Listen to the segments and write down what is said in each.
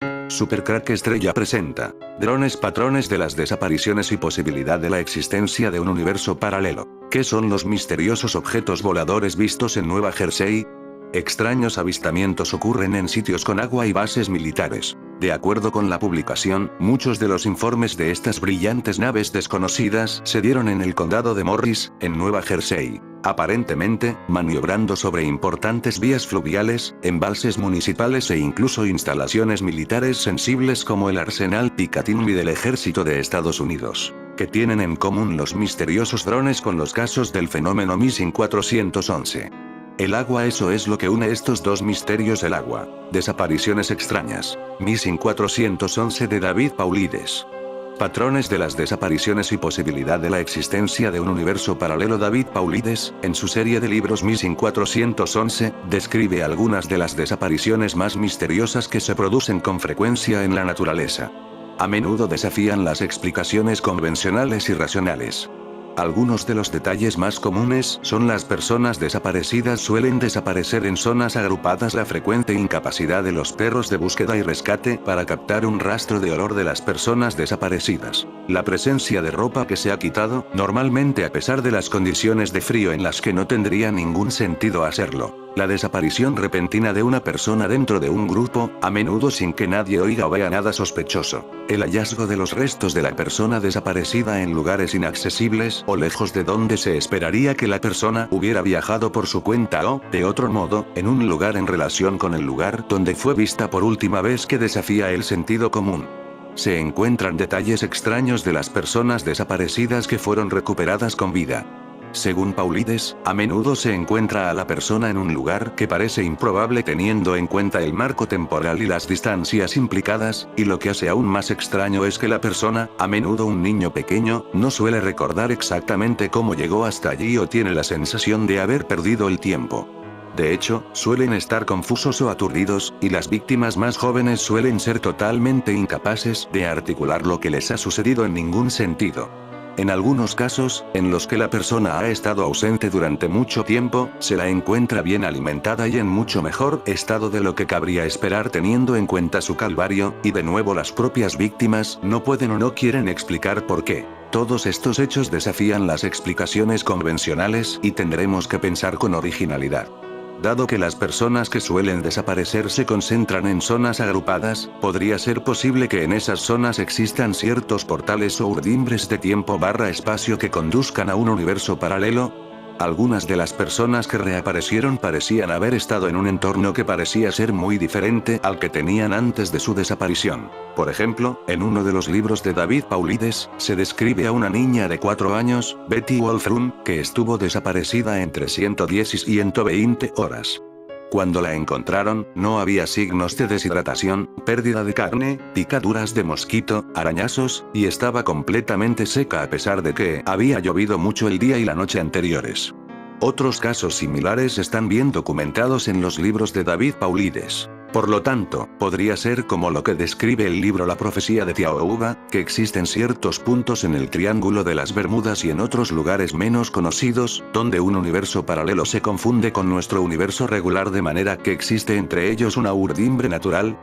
Supercrack Estrella presenta Drones Patrones de las desapariciones y posibilidad de la existencia de un universo paralelo. ¿Qué son los misteriosos objetos voladores vistos en Nueva Jersey? Extraños avistamientos ocurren en sitios con agua y bases militares. De acuerdo con la publicación, muchos de los informes de estas brillantes naves desconocidas se dieron en el condado de Morris, en Nueva Jersey. Aparentemente, maniobrando sobre importantes vías fluviales, embalses municipales e incluso instalaciones militares sensibles como el Arsenal Picatinny del Ejército de Estados Unidos. ¿Qué tienen en común los misteriosos drones con los casos del fenómeno Missing 411? El agua, eso es lo que une estos dos misterios: el agua. Desapariciones extrañas. Missing 411 de David Paulides. Patrones de las desapariciones y posibilidad de la existencia de un universo paralelo. David Paulides, en su serie de libros Missing 411, describe algunas de las desapariciones más misteriosas que se producen con frecuencia en la naturaleza. A menudo desafían las explicaciones convencionales y racionales. Algunos de los detalles más comunes son: las personas desaparecidas suelen desaparecer en zonas agrupadas, la frecuente incapacidad de los perros de búsqueda y rescate para captar un rastro de olor de las personas desaparecidas, la presencia de ropa que se ha quitado, normalmente a pesar de las condiciones de frío en las que no tendría ningún sentido hacerlo, la desaparición repentina de una persona dentro de un grupo, a menudo sin que nadie oiga o vea nada sospechoso, el hallazgo de los restos de la persona desaparecida en lugares inaccesibles o lejos de donde se esperaría que la persona hubiera viajado por su cuenta o, de otro modo, en un lugar en relación con el lugar donde fue vista por última vez, que desafía el sentido común. Se encuentran detalles extraños de las personas desaparecidas que fueron recuperadas con vida. Según Paulides, a menudo se encuentra a la persona en un lugar que parece improbable teniendo en cuenta el marco temporal y las distancias implicadas, y lo que hace aún más extraño es que la persona, a menudo un niño pequeño, no suele recordar exactamente cómo llegó hasta allí o tiene la sensación de haber perdido el tiempo. De hecho, suelen estar confusos o aturdidos, y las víctimas más jóvenes suelen ser totalmente incapaces de articular lo que les ha sucedido en ningún sentido. En algunos casos, en los que la persona ha estado ausente durante mucho tiempo, se la encuentra bien alimentada y en mucho mejor estado de lo que cabría esperar teniendo en cuenta su calvario, y de nuevo las propias víctimas no pueden o no quieren explicar por qué. Todos estos hechos desafían las explicaciones convencionales y tendremos que pensar con originalidad. Dado que las personas que suelen desaparecer se concentran en zonas agrupadas, podría ser posible que en esas zonas existan ciertos portales o urdimbres de tiempo/espacio que conduzcan a un universo paralelo. Algunas de las personas que reaparecieron parecían haber estado en un entorno que parecía ser muy diferente al que tenían antes de su desaparición. Por ejemplo, en uno de los libros de David Paulides, se describe a una niña de 4 años, Betty Wolfram, que estuvo desaparecida entre 110 y 120 horas. Cuando la encontraron, no había signos de deshidratación, pérdida de carne, picaduras de mosquito, arañazos, y estaba completamente seca a pesar de que había llovido mucho el día y la noche anteriores. Otros casos similares están bien documentados en los libros de David Paulides. Por lo tanto, podría ser como lo que describe el libro La profecía de Tiahuba, que existen ciertos puntos en el Triángulo de las Bermudas y en otros lugares menos conocidos, donde un universo paralelo se confunde con nuestro universo regular de manera que existe entre ellos una urdimbre natural.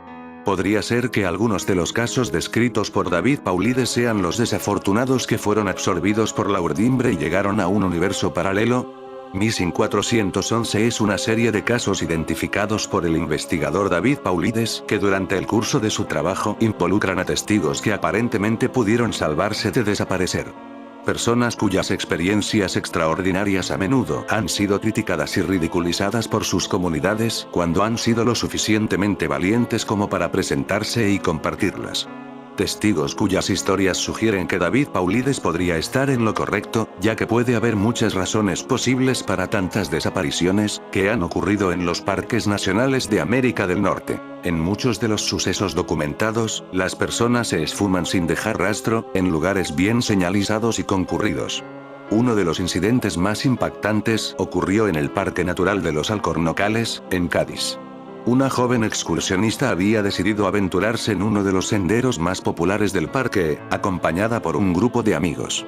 Podría ser que algunos de los casos descritos por David Paulides sean los desafortunados que fueron absorbidos por la urdimbre y llegaron a un universo paralelo. Missing 411 es una serie de casos identificados por el investigador David Paulides que durante el curso de su trabajo involucran a testigos que aparentemente pudieron salvarse de desaparecer. Personas cuyas experiencias extraordinarias a menudo han sido criticadas y ridiculizadas por sus comunidades cuando han sido lo suficientemente valientes como para presentarse y compartirlas. Testigos cuyas historias sugieren que David Paulides podría estar en lo correcto, ya que puede haber muchas razones posibles para tantas desapariciones que han ocurrido en los parques nacionales de América del Norte. En muchos de los sucesos documentados, las personas se esfuman sin dejar rastro, en lugares bien señalizados y concurridos. Uno de los incidentes más impactantes ocurrió en el Parque Natural de los Alcornocales, en Cádiz. Una joven excursionista había decidido aventurarse en uno de los senderos más populares del parque, acompañada por un grupo de amigos.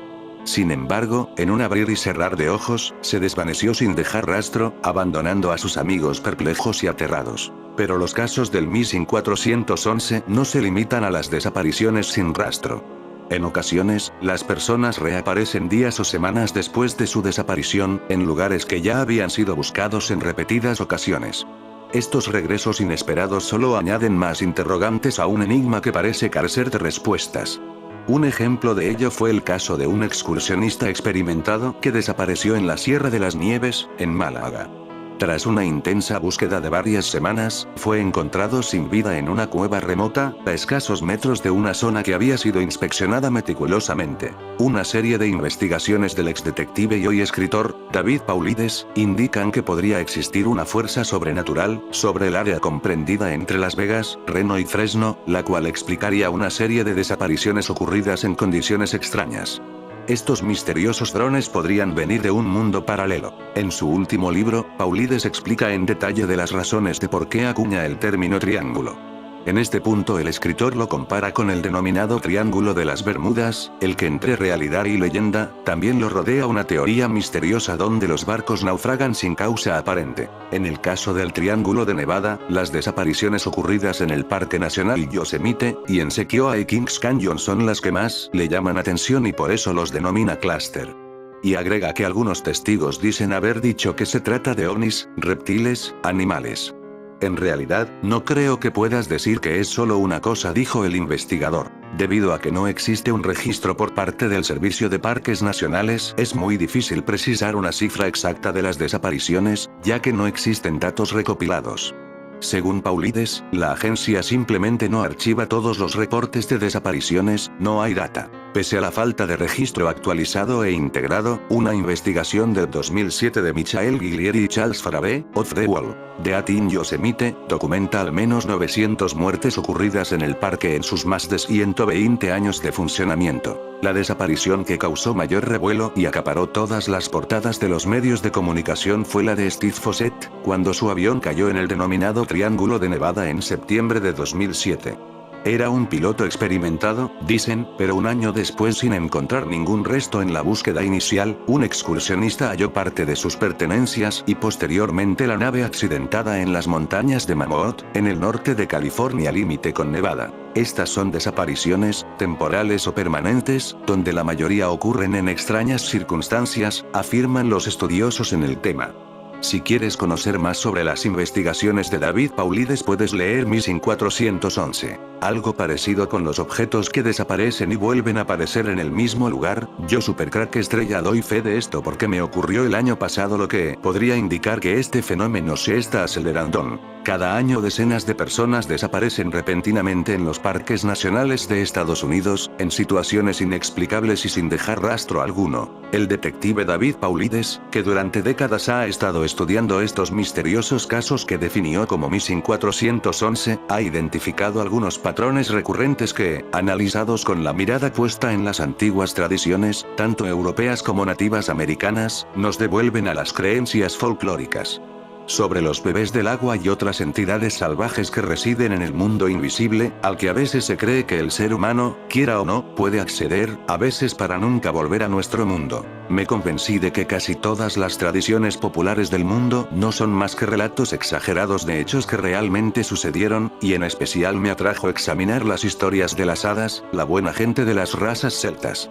Sin embargo, en un abrir y cerrar de ojos, se desvaneció sin dejar rastro, abandonando a sus amigos perplejos y aterrados. Pero los casos del Missing 411 no se limitan a las desapariciones sin rastro. En ocasiones, las personas reaparecen días o semanas después de su desaparición, en lugares que ya habían sido buscados en repetidas ocasiones. Estos regresos inesperados solo añaden más interrogantes a un enigma que parece carecer de respuestas. Un ejemplo de ello fue el caso de un excursionista experimentado que desapareció en la Sierra de las Nieves, en Málaga. Tras una intensa búsqueda de varias semanas, fue encontrado sin vida en una cueva remota, a escasos metros de una zona que había sido inspeccionada meticulosamente. Una serie de investigaciones del exdetective y hoy escritor, David Paulides, indican que podría existir una fuerza sobrenatural, sobre el área comprendida entre Las Vegas, Reno y Fresno, la cual explicaría una serie de desapariciones ocurridas en condiciones extrañas. Estos misteriosos drones podrían venir de un mundo paralelo. En su último libro, Paulides explica en detalle de las razones de por qué acuña el término triángulo. En este punto el escritor lo compara con el denominado Triángulo de las Bermudas, el que entre realidad y leyenda, también lo rodea una teoría misteriosa donde los barcos naufragan sin causa aparente. En el caso del Triángulo de Nevada, las desapariciones ocurridas en el Parque Nacional Yosemite, y en Sequoia y Kings Canyon son las que más le llaman atención y por eso los denomina clúster. Y agrega que algunos testigos dicen haber dicho que se trata de ovnis, reptiles, animales. En realidad, no creo que puedas decir que es solo una cosa, dijo el investigador. Debido a que no existe un registro por parte del Servicio de Parques Nacionales, es muy difícil precisar una cifra exacta de las desapariciones, ya que no existen datos recopilados. Según Paulides, la agencia simplemente no archiva todos los reportes de desapariciones, no hay data. Pese a la falta de registro actualizado e integrado, una investigación del 2007 de Michael Guillieri y Charles Farabee, Off the Wall, de At in Yosemite, documenta al menos 900 muertes ocurridas en el parque en sus más de 120 años de funcionamiento. La desaparición que causó mayor revuelo y acaparó todas las portadas de los medios de comunicación fue la de Steve Fossett, cuando su avión cayó en el denominado Triángulo de Nevada en septiembre de 2007. Era un piloto experimentado, dicen, pero un año después, sin encontrar ningún resto en la búsqueda inicial, un excursionista halló parte de sus pertenencias y posteriormente la nave accidentada en las montañas de Mammoth, en el norte de California límite con Nevada. Estas son desapariciones, temporales o permanentes, donde la mayoría ocurren en extrañas circunstancias, afirman los estudiosos en el tema. Si quieres conocer más sobre las investigaciones de David Paulides puedes leer Missing 411. Algo parecido con los objetos que desaparecen y vuelven a aparecer en el mismo lugar. Yo Supercrack Estrella doy fe de esto porque me ocurrió el año pasado, lo que podría indicar que este fenómeno se está acelerando. Cada año decenas de personas desaparecen repentinamente en los parques nacionales de Estados Unidos, en situaciones inexplicables y sin dejar rastro alguno. El detective David Paulides, que durante décadas ha estado estudiando estos misteriosos casos que definió como Missing 411, ha identificado algunos patrones recurrentes que, analizados con la mirada puesta en las antiguas tradiciones, tanto europeas como nativas americanas, nos devuelven a las creencias folclóricas sobre los bebés del agua y otras entidades salvajes que residen en el mundo invisible, al que a veces se cree que el ser humano, quiera o no, puede acceder, a veces para nunca volver a nuestro mundo. Me convencí de que casi todas las tradiciones populares del mundo no son más que relatos exagerados de hechos que realmente sucedieron, y en especial me atrajo examinar las historias de las hadas, la buena gente de las razas celtas.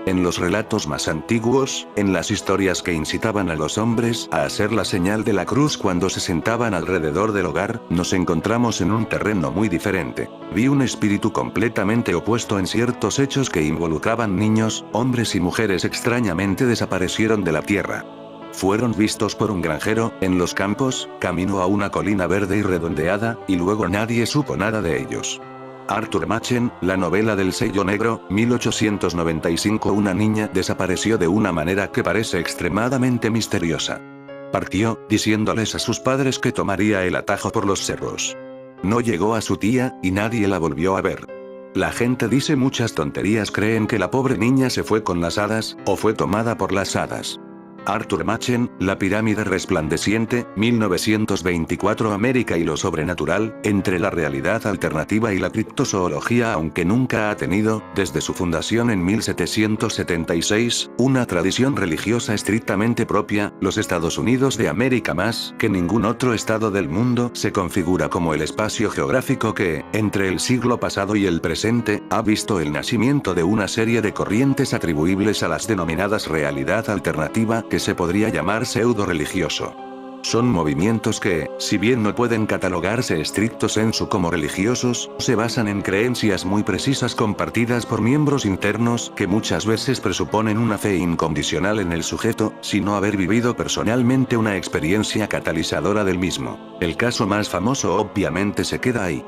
En los relatos más antiguos, en las historias que incitaban a los hombres a hacer la señal de la cruz cuando se sentaban alrededor del hogar, nos encontramos en un terreno muy diferente. Vi un espíritu completamente opuesto en ciertos hechos que involucraban niños, hombres y mujeres extrañamente desaparecieron de la tierra. Fueron vistos por un granjero, en los campos, camino a una colina verde y redondeada, y luego nadie supo nada de ellos. Arthur Machen, la novela del sello negro, 1895. Una niña desapareció de una manera que parece extremadamente misteriosa. Partió, diciéndoles a sus padres que tomaría el atajo por los cerros. No llegó a su tía, y nadie la volvió a ver. La gente dice muchas tonterías, creen que la pobre niña se fue con las hadas, o fue tomada por las hadas. Arthur Machen, La pirámide resplandeciente, 1924. América y lo sobrenatural, entre la realidad alternativa y la criptozoología. Aunque nunca ha tenido, desde su fundación en 1776, una tradición religiosa estrictamente propia, los Estados Unidos de América más que ningún otro estado del mundo se configura como el espacio geográfico que, entre el siglo pasado y el presente, ha visto el nacimiento de una serie de corrientes atribuibles a las denominadas realidad alternativa, que se podría llamar pseudo-religioso. Son movimientos que, si bien no pueden catalogarse estricto sensu como religiosos, se basan en creencias muy precisas compartidas por miembros internos que muchas veces presuponen una fe incondicional en el sujeto, sin no haber vivido personalmente una experiencia catalizadora del mismo. El caso más famoso obviamente se queda ahí.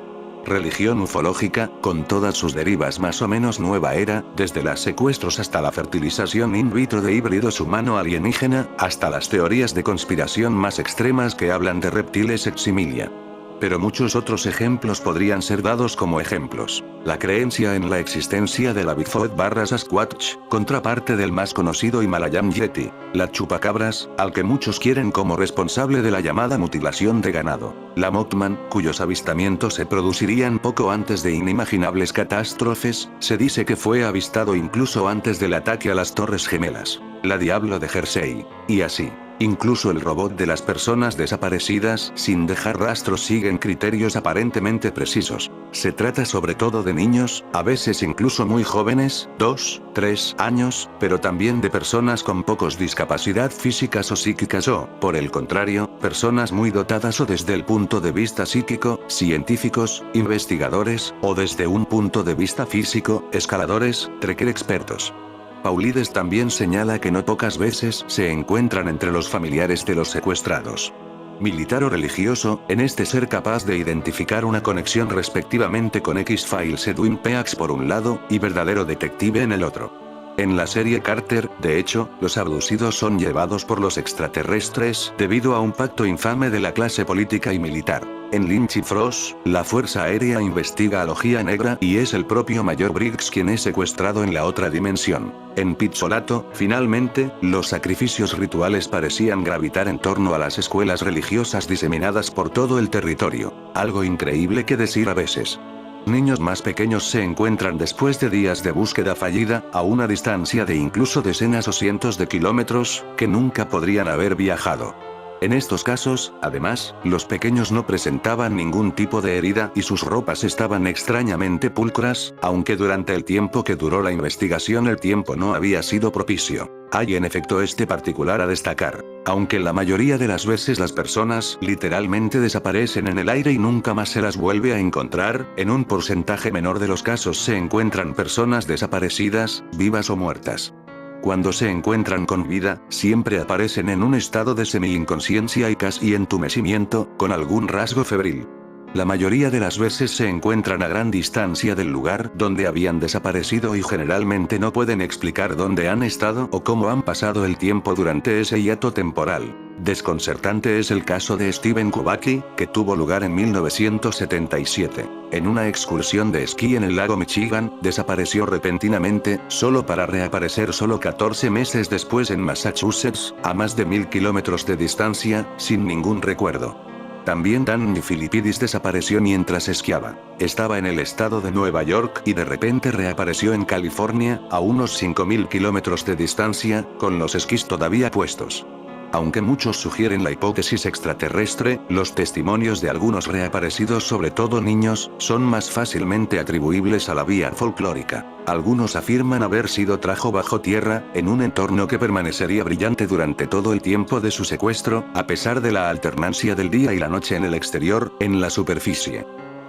Religión ufológica, con todas sus derivas más o menos nueva era, desde los secuestros hasta la fertilización in vitro de híbridos humano-alienígena, hasta las teorías de conspiración más extremas que hablan de reptiles ex similia. Pero muchos otros ejemplos podrían ser dados como ejemplos. La creencia en la existencia de la Bigfoot/Sasquatch, contraparte del más conocido Himalayan Yeti. La chupacabras, al que muchos quieren como responsable de la llamada mutilación de ganado. La Mothman, cuyos avistamientos se producirían poco antes de inimaginables catástrofes, se dice que fue avistado incluso antes del ataque a las Torres Gemelas. La Diablo de Jersey. Y así. Incluso el robot de las personas desaparecidas, sin dejar rastros, siguen criterios aparentemente precisos. Se trata sobre todo de niños, a veces incluso muy jóvenes, 2, 3 años, pero también de personas con pocos discapacidad físicas o psíquicas o, por el contrario, personas muy dotadas o desde el punto de vista psíquico, científicos, investigadores, o desde un punto de vista físico, escaladores, trekker expertos. Paulides también señala que no pocas veces se encuentran entre los familiares de los secuestrados. Militar o religioso, en este ser capaz de identificar una conexión respectivamente con X-Files y Twin Peaks por un lado, y verdadero detective en el otro. En la serie Carter, de hecho, los abducidos son llevados por los extraterrestres debido a un pacto infame de la clase política y militar. En Lynch y Frost, la Fuerza Aérea investiga a Logia Negra y es el propio Mayor Briggs quien es secuestrado en la otra dimensión. En Pizzolato, finalmente, los sacrificios rituales parecían gravitar en torno a las escuelas religiosas diseminadas por todo el territorio. Algo increíble que decir a veces. Niños más pequeños se encuentran después de días de búsqueda fallida, a una distancia de incluso decenas o cientos de kilómetros, que nunca podrían haber viajado. En estos casos, además, los pequeños no presentaban ningún tipo de herida y sus ropas estaban extrañamente pulcras, aunque durante el tiempo que duró la investigación el tiempo no había sido propicio. Hay en efecto este particular a destacar. Aunque la mayoría de las veces las personas literalmente desaparecen en el aire y nunca más se las vuelve a encontrar, en un porcentaje menor de los casos se encuentran personas desaparecidas, vivas o muertas. Cuando se encuentran con vida, siempre aparecen en un estado de semi-inconsciencia y casi entumecimiento, con algún rasgo febril. La mayoría de las veces se encuentran a gran distancia del lugar donde habían desaparecido y generalmente no pueden explicar dónde han estado o cómo han pasado el tiempo durante ese hiato temporal. Desconcertante es el caso de Steven Kubacki, que tuvo lugar en 1977. En una excursión de esquí en el lago Michigan, desapareció repentinamente, solo para reaparecer solo 14 meses después en Massachusetts, a más de 1000 kilómetros de distancia, sin ningún recuerdo. También Danny Philippidis desapareció mientras esquiaba. Estaba en el estado de Nueva York y de repente reapareció en California, a unos 5000 kilómetros de distancia, con los esquís todavía puestos. Aunque muchos sugieren la hipótesis extraterrestre, los testimonios de algunos reaparecidos, sobre todo niños, son más fácilmente atribuibles a la vía folclórica. Algunos afirman haber sido trajo bajo tierra, en un entorno que permanecería brillante durante todo el tiempo de su secuestro, a pesar de la alternancia del día y la noche en el exterior, en la superficie.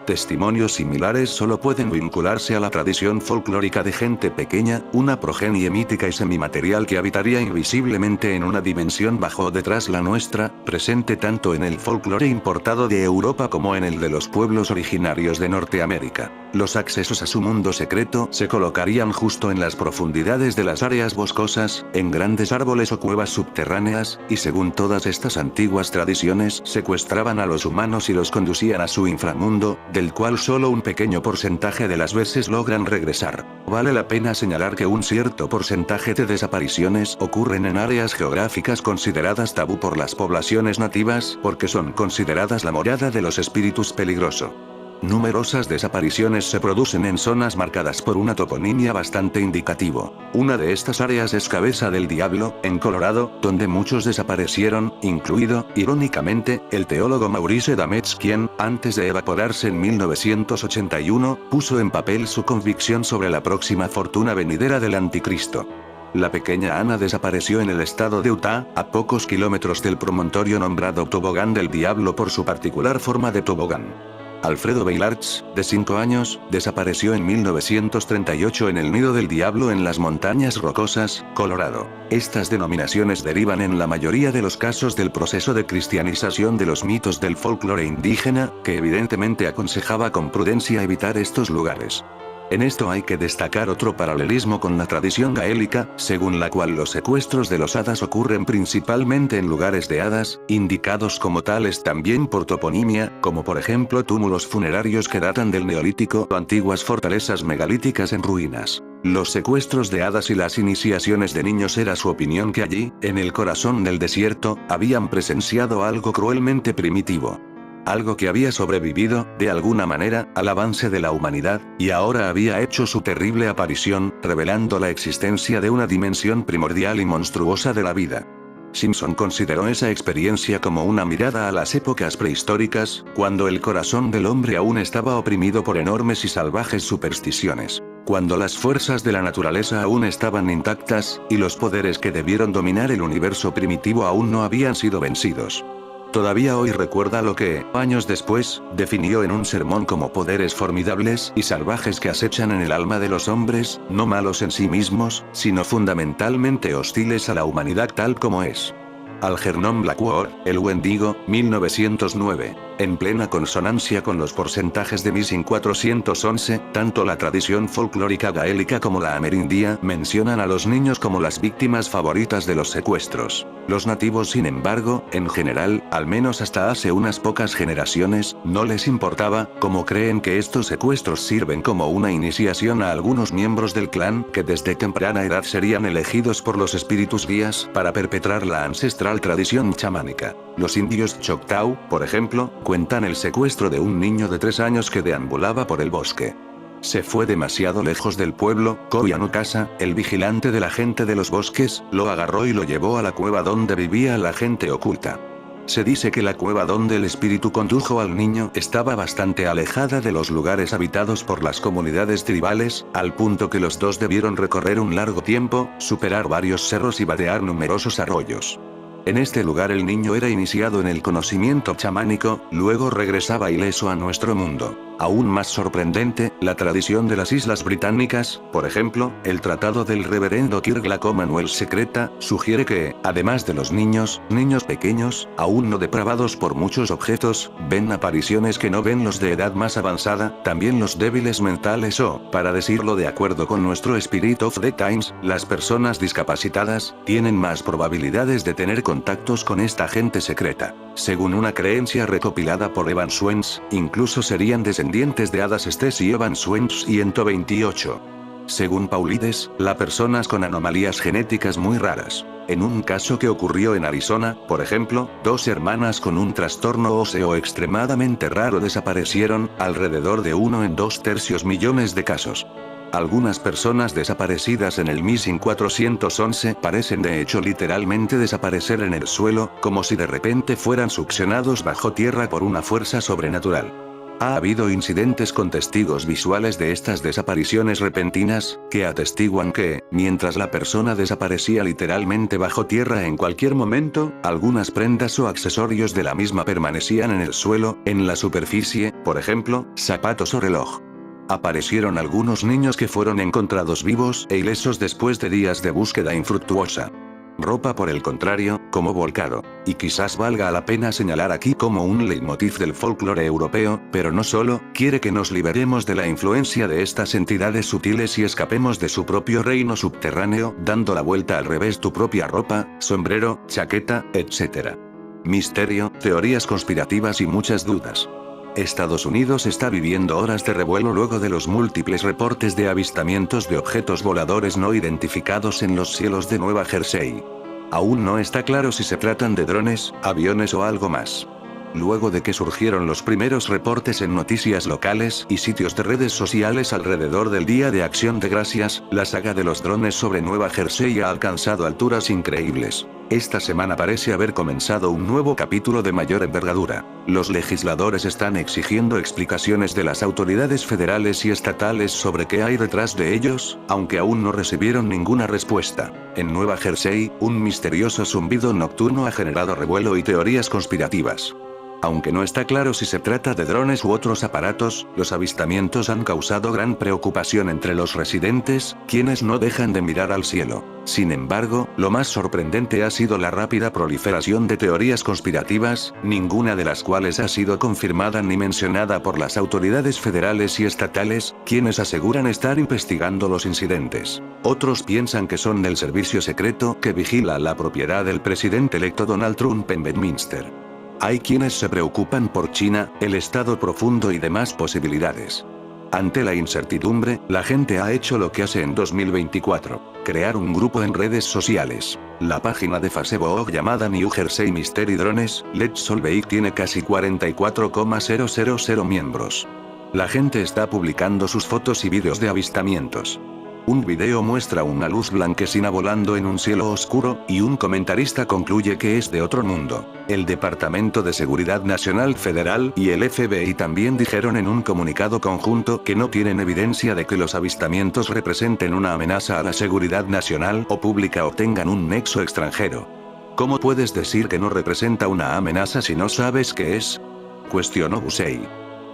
Testimonios similares solo pueden vincularse a la tradición folclórica de gente pequeña, una progenie mítica y semimaterial que habitaría invisiblemente en una dimensión bajo o detrás la nuestra, presente tanto en el folclore importado de Europa como en el de los pueblos originarios de Norteamérica. Los accesos a su mundo secreto se colocarían justo en las profundidades de las áreas boscosas, en grandes árboles o cuevas subterráneas, y según todas estas antiguas tradiciones secuestraban a los humanos y los conducían a su inframundo, del cual solo un pequeño porcentaje de las veces logran regresar. Vale la pena señalar que un cierto porcentaje de desapariciones ocurren en áreas geográficas consideradas tabú por las poblaciones nativas, porque son consideradas la morada de los espíritus peligroso. Numerosas desapariciones se producen en zonas marcadas por una toponimia bastante indicativo. Una de estas áreas es Cabeza del Diablo, en Colorado, donde muchos desaparecieron, incluido, irónicamente, el teólogo Maurice Dametz, quien, antes de evaporarse en 1981, puso en papel su convicción sobre la próxima fortuna venidera del anticristo. La pequeña Ana desapareció en el estado de Utah, a pocos kilómetros del promontorio nombrado Tobogán del Diablo por su particular forma de tobogán. Alfredo Beilartz, de 5 años, desapareció en 1938 en el Nido del Diablo en las Montañas Rocosas, Colorado. Estas denominaciones derivan en la mayoría de los casos del proceso de cristianización de los mitos del folclore indígena, que evidentemente aconsejaba con prudencia evitar estos lugares. En esto hay que destacar otro paralelismo con la tradición gaélica, según la cual los secuestros de los hadas ocurren principalmente en lugares de hadas, indicados como tales también por toponimia, como por ejemplo túmulos funerarios que datan del Neolítico o antiguas fortalezas megalíticas en ruinas. Los secuestros de hadas y las iniciaciones de niños era su opinión que allí, en el corazón del desierto, habían presenciado algo cruelmente primitivo. Algo que había sobrevivido, de alguna manera, al avance de la humanidad, y ahora había hecho su terrible aparición, revelando la existencia de una dimensión primordial y monstruosa de la vida. Simpson consideró esa experiencia como una mirada a las épocas prehistóricas, cuando el corazón del hombre aún estaba oprimido por enormes y salvajes supersticiones. Cuando las fuerzas de la naturaleza aún estaban intactas, y los poderes que debieron dominar el universo primitivo aún no habían sido vencidos. Todavía hoy recuerda lo que, años después, definió en un sermón como poderes formidables y salvajes que acechan en el alma de los hombres, no malos en sí mismos, sino fundamentalmente hostiles a la humanidad tal como es. Algernon Blackwood, El Wendigo, 1909. En plena consonancia con los porcentajes de Missing 411, tanto la tradición folclórica gaélica como la amerindía mencionan a los niños como las víctimas favoritas de los secuestros. Los nativos, sin embargo, en general, al menos hasta hace unas pocas generaciones, no les importaba, como creen que estos secuestros sirven como una iniciación a algunos miembros del clan, que desde temprana edad serían elegidos por los espíritus guías para perpetrar la ancestral tradición chamánica. Los indios Choctaw, por ejemplo, cuentan el secuestro de un niño de 3 años que deambulaba por el bosque. Se fue demasiado lejos del pueblo, Koyanukasa, el vigilante de la gente de los bosques, lo agarró y lo llevó a la cueva donde vivía la gente oculta. Se dice que la cueva donde el espíritu condujo al niño estaba bastante alejada de los lugares habitados por las comunidades tribales, al punto que los dos debieron recorrer un largo tiempo, superar varios cerros y vadear numerosos arroyos. En este lugar el niño era iniciado en el conocimiento chamánico, luego regresaba ileso a nuestro mundo. Aún más sorprendente, la tradición de las Islas Británicas, por ejemplo, el tratado del reverendo Kirk Manuel secreta, sugiere que, además de los niños pequeños, aún no depravados por muchos objetos, ven apariciones que no ven los de edad más avanzada, también los débiles mentales o, para decirlo de acuerdo con nuestro Spirit of the Times, las personas discapacitadas, tienen más probabilidades de tener contactos con esta gente secreta. Según una creencia recopilada por Evan Swens, incluso serían descendientes de hadas Estés y Evan Swens 128. Según Paulides, las personas con anomalías genéticas muy raras. En un caso que ocurrió en Arizona, por ejemplo, 2 hermanas con un trastorno óseo extremadamente raro desaparecieron, alrededor de 1 en 2/3 millones de casos. Algunas personas desaparecidas en el Missing 411 parecen de hecho literalmente desaparecer en el suelo, como si de repente fueran succionados bajo tierra por una fuerza sobrenatural. Ha habido incidentes con testigos visuales de estas desapariciones repentinas, que atestiguan que, mientras la persona desaparecía literalmente bajo tierra en cualquier momento, algunas prendas o accesorios de la misma permanecían en el suelo, en la superficie, por ejemplo, zapatos o reloj. Aparecieron algunos niños que fueron encontrados vivos e ilesos después de días de búsqueda infructuosa. Ropa por el contrario, como volcado. Y quizás valga la pena señalar aquí como un leitmotiv del folclore europeo, pero no solo, quiere que nos liberemos de la influencia de estas entidades sutiles y escapemos de su propio reino subterráneo, dando la vuelta al revés tu propia ropa, sombrero, chaqueta, etc. Misterio, teorías conspirativas y muchas dudas. Estados Unidos está viviendo horas de revuelo luego de los múltiples reportes de avistamientos de objetos voladores no identificados en los cielos de Nueva Jersey. Aún no está claro si se tratan de drones, aviones o algo más. Luego de que surgieron los primeros reportes en noticias locales y sitios de redes sociales alrededor del Día de Acción de Gracias, la saga de los drones sobre Nueva Jersey ha alcanzado alturas increíbles. Esta semana parece haber comenzado un nuevo capítulo de mayor envergadura. Los legisladores están exigiendo explicaciones de las autoridades federales y estatales sobre qué hay detrás de ellos, aunque aún no recibieron ninguna respuesta. En Nueva Jersey, un misterioso zumbido nocturno ha generado revuelo y teorías conspirativas. Aunque no está claro si se trata de drones u otros aparatos, los avistamientos han causado gran preocupación entre los residentes, quienes no dejan de mirar al cielo. Sin embargo, lo más sorprendente ha sido la rápida proliferación de teorías conspirativas, ninguna de las cuales ha sido confirmada ni mencionada por las autoridades federales y estatales, quienes aseguran estar investigando los incidentes. Otros piensan que son del servicio secreto que vigila la propiedad del presidente electo Donald Trump en Bedminster. Hay quienes se preocupan por China, el estado profundo y demás posibilidades. Ante la incertidumbre, la gente ha hecho lo que hace en 2024, crear un grupo en redes sociales. La página de Facebook llamada New Jersey Mystery Drones, Let's Solve It tiene casi 44,000 miembros. La gente está publicando sus fotos y vídeos de avistamientos. Un video muestra una luz blanquecina volando en un cielo oscuro, y un comentarista concluye que es de otro mundo. El Departamento de Seguridad Nacional Federal y el FBI también dijeron en un comunicado conjunto que no tienen evidencia de que los avistamientos representen una amenaza a la seguridad nacional o pública o tengan un nexo extranjero. ¿Cómo puedes decir que no representa una amenaza si no sabes qué es?, cuestionó Bussey.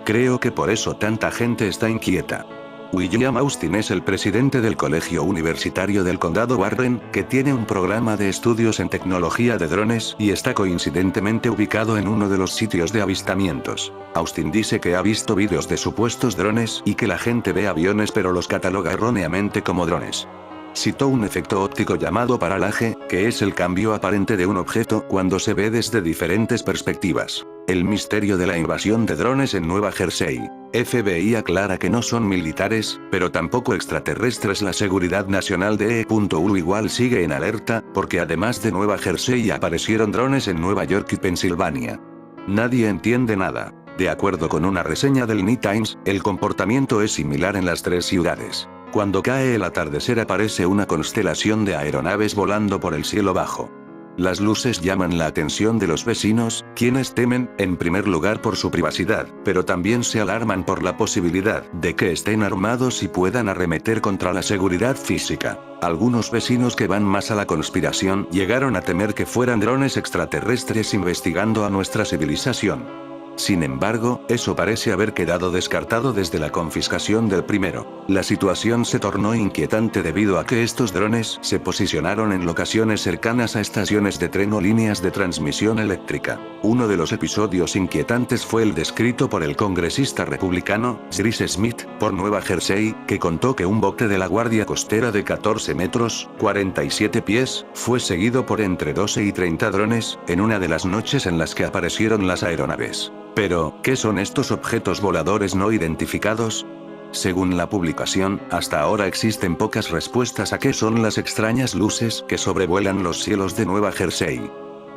Creo que por eso tanta gente está inquieta. William Austin es el presidente del Colegio Universitario del Condado Warren, que tiene un programa de estudios en tecnología de drones y está coincidentemente ubicado en uno de los sitios de avistamientos. Austin dice que ha visto vídeos de supuestos drones y que la gente ve aviones pero los cataloga erróneamente como drones. Citó un efecto óptico llamado paralaje, que es el cambio aparente de un objeto cuando se ve desde diferentes perspectivas. El misterio de la invasión de drones en Nueva Jersey. FBI aclara que no son militares, pero tampoco extraterrestres. La seguridad nacional de E.U. igual sigue en alerta, porque además de Nueva Jersey aparecieron drones en Nueva York y Pensilvania. Nadie entiende nada. De acuerdo con una reseña del New Times, el comportamiento es similar en las tres ciudades. Cuando cae el atardecer aparece una constelación de aeronaves volando por el cielo bajo. Las luces llaman la atención de los vecinos, quienes temen, en primer lugar por su privacidad, pero también se alarman por la posibilidad de que estén armados y puedan arremeter contra la seguridad física. Algunos vecinos que van más a la conspiración llegaron a temer que fueran drones extraterrestres investigando a nuestra civilización. Sin embargo, eso parece haber quedado descartado desde la confiscación del primero. La situación se tornó inquietante debido a que estos drones se posicionaron en locaciones cercanas a estaciones de tren o líneas de transmisión eléctrica. Uno de los episodios inquietantes fue el descrito por el congresista republicano, Chris Smith, por Nueva Jersey, que contó que un bote de la Guardia Costera de 14 metros, 47 pies, fue seguido por entre 12 y 30 drones, en una de las noches en las que aparecieron las aeronaves. Pero, ¿qué son estos objetos voladores no identificados? Según la publicación, hasta ahora existen pocas respuestas a qué son las extrañas luces que sobrevuelan los cielos de Nueva Jersey.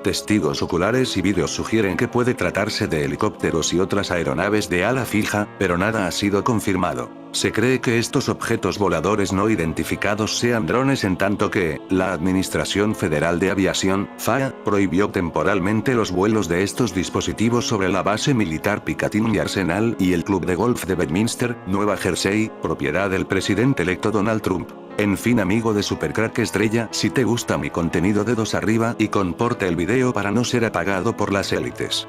Testigos oculares y vídeos sugieren que puede tratarse de helicópteros y otras aeronaves de ala fija, pero nada ha sido confirmado. Se cree que estos objetos voladores no identificados sean drones, en tanto que la Administración Federal de Aviación, FAA, prohibió temporalmente los vuelos de estos dispositivos sobre la base militar Picatinny Arsenal y el club de golf de Bedminster, Nueva Jersey, propiedad del presidente electo Donald Trump. En fin, amigo de Supercrack Estrella, si te gusta mi contenido, dedos arriba y comparte el video para no ser apagado por las élites.